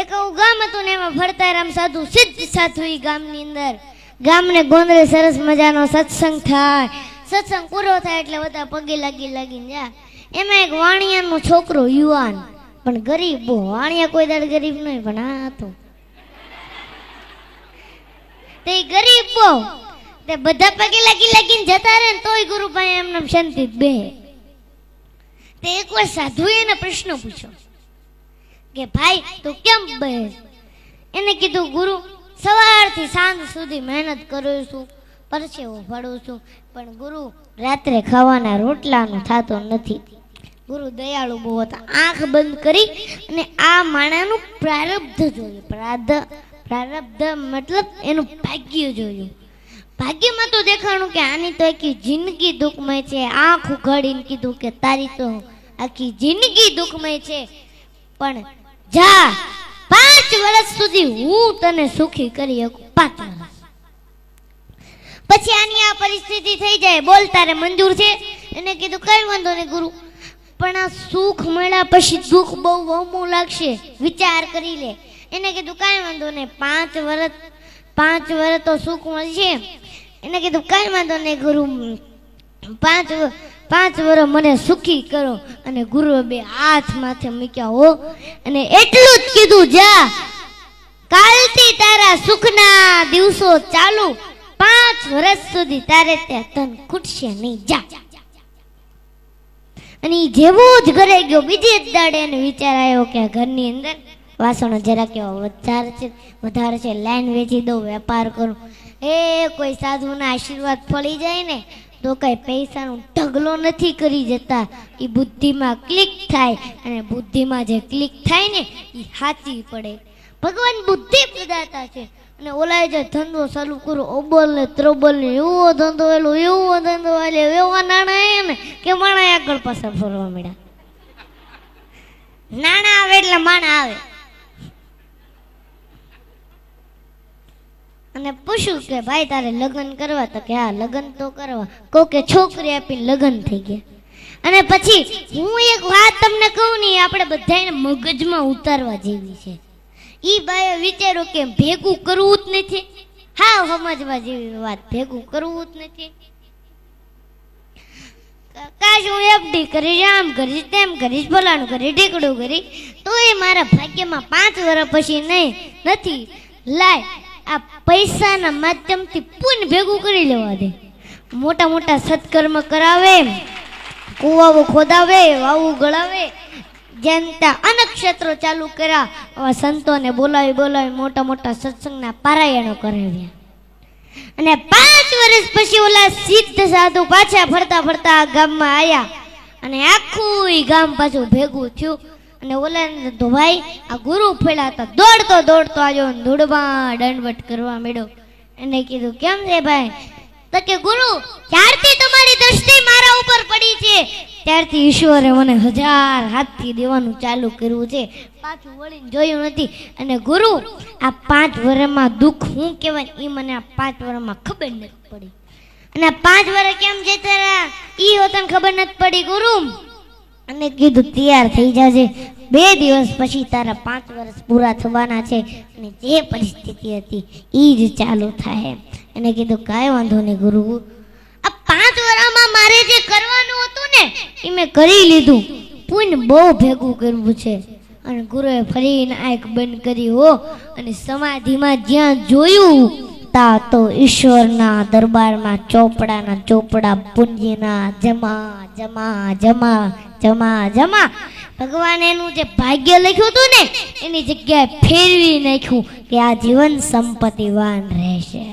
એક આવું ગામ હતું ને એમાં ભરતારામ સાધુ સિદ્ધ સાધુ ઈ ગામની અંદર ગામને ગોંદરે સરસ મજાનો સત્સંગ થાય. સત્સંગ પૂરો થાય એટલે બધા પગે લાગીને જા. એમાં એક વાણિયાનો છોકરો યુવાન પણ ગરીબ, બહુ વાણિયા કોઈ દાડ ગરીબ નહીં પણ આ હતો તે ગરીબ બહુ. તે બધા પગે લાગીને જતા રહે ને તોય ગુરુભાઈ એમને શાંતિ બે. તે એકવાર સાધુએ એને પ્રશ્ન પૂછ્યો કે ભાઈ તું કેમ બે? એને કીધું ગુરુ સવારથી સાંજ સુધી મહેનત કરું છું, પરસેવો ભળું છું, પણ ગુરુ રાત્રે ખાવાના રોટલાનો થતો નથી. ગુરુ દયાળુ બહુ હતા. આંખ બંધ કરી અને આ માણાનું પ્રારબ્ધ જોયું. પ્રારબ્ધ મતલબ એનું ભાગ્ય જોયું. ભાગ્યમાં તો દેખાણું કે આની તો આખી જિંદગી દુઃખમય છે. આંખ ઉઘાડીને કીધું કે તારી તો આખી જિંદગી દુઃખમય છે, પણ જા 5 વર્ષ સુધી હું તને સુખી કરી શકું. 5 વર્ષ પછી આની આ પરિસ્થિતિ થઈ જાય. બોલ તારે મંજૂર છે? એને કીધું કઈ વાંધો નહીં ગુરુ, પણ આ સુખ મળ્યા પછી દુઃખ બહુ વહમું લાગશે, વિચાર કરી લે. એને કીધું કાંઈ વાંધો નહીં, 5 વર્ષ તો સુખ મળશે. એને કીધું કાંઈ વાંધો નહીં ગુરુ, 5 વર્ષ મને સુખી કરો. અને ગુરુએ 2 હાથ માથે મૂક્યા હો અને એટલું જ કીધું જા કાલથી તારા સુખના દિવસો ચાલુ, 5 વર્ષ સુધી તારે ત્યાં તન ખૂટશે નહીં, જા. અને જેવો જ ઘરે ગયો બીજે જ દાડે એને વિચાર આવ્યો કે આ ઘરની અંદર વાસણો જરા કેવા વધારે છે, લાઈન વેચી દઉં, વેપાર કરું. કોઈ સાધુના આશીર્વાદ ફળી જાય ને તો કઈ પૈસાનો ઢગલો નથી કરી જતા. એ બુદ્ધિમાં ક્લિક થાય અને બુદ્ધિમાં જે ક્લિક થાય ને એ સાચી પડે. ભગવાન બુદ્ધિ પ્રદાતા છે. અને ઓલાએ જે ધંધો ચાલુ કરો ઓબલ ને ત્રોબલ ને એવો ધંધો એવા નાણાં ને કે માણા આગળ પાછળ ફરવા મળ્યા. નાણાં આવે એટલે માણા આવે. અને પૂછ્યું કે ભાઈ તારે લગ્ન કરવા? તો કે હા લગ્ન તો કરવા. કહું કે છોકરી આપીને લગ્ન થઈ ગયા. અને પછી હું એક વાત તમને કહું ને, આપણે બધાને મગજમાં ઉતારવા જેવી છે. ઈ બાએ વિચાર્યું કે ભેગું કરવું જ નથી. હા સમજવા જેવી વાત, ભેગું કરવું જ નથી. કાશ હું એફડી કરીશ, આમ કરીશ, તેમ કરીશ, ફલાણું કરીશ, ઢીકડું કરીશ, તો એ મારા ભાગ્યમાં 5 વર્ષ પછી નથી. લાય આ પૈસાના માધ્યમથી પુણ્ય ભેગું કરી લેવા દે. મોટા મોટા સત્કર્મ કરાવે, કુવાઓ ખોદાવે, વાવું ગળાવે, જનતા અનક્ષત્રો ચાલુ કર્યા. આવા સંતોને બોલાવી મોટા મોટા સત્સંગના પારાયણો કરાવ્યા. અને 5 વર્ષ પછી ઓલા સિદ્ધ સાધુ પાછા ફરતા ગામમાં આવ્યા. અને આખું ગામ પાછું ભેગું થયું. અને ઓલા તો ભાઈ આ ગુરુ ફેલા હતા, દોડતો આવ્યો, ધૂળમાં દંડવટ કરવા માંડ્યો. એને કીધું કેમ છે ભાઈ? તો કે ગુરુ જ્યારથી તમારી દ્રષ્ટિ મારા ઉપર પડી છે ત્યારથી ઈશ્વરે મને 1000 હાથથી દેવાનું ચાલુ કર્યું છે, પાછું વળીને જોયું નથી. અને ગુરુ આ 5 વર્ષમાં દુઃખ શું કહેવાય એ મને આ 5 વર્ષમાં ખબર નથી પડી. અને 5 વર્ષ કેમ જતા રહ્યા એ હોતને ખબર નથી પડી ગુરુ. અને કીધું તૈયાર થઈ જાજે, 2 દિવસ પછી તારા 5 વર્ષ પૂરા થવાના છે અને જે પરિસ્થિતિ હતી એ જ ચાલુ થાય. એને કીધું કાંઈ વાંધો નહીં ગુરુ, આ 5 વર્ષમાં મારે જે કરવાનું હતું ને એ મેં કરી લીધું. પુણ્ય બહુ ભેગું કરવું છે. અને ગુરુએ ફરીને આંખ બંધ કરી હો અને સમાધિમાં જ્યાં જોયું તા તો ઈશ્વરના દરબારમાં ચોપડાના ચોપડા પુંજીના જમા જમા જમા જમા જમા. ભગવાન એનું જે ભાગ્ય લખ્યું હતું ને એની જગ્યાએ ફેરવી નાખ્યું કે આ જીવન સંપત્તિવાન રહેશે.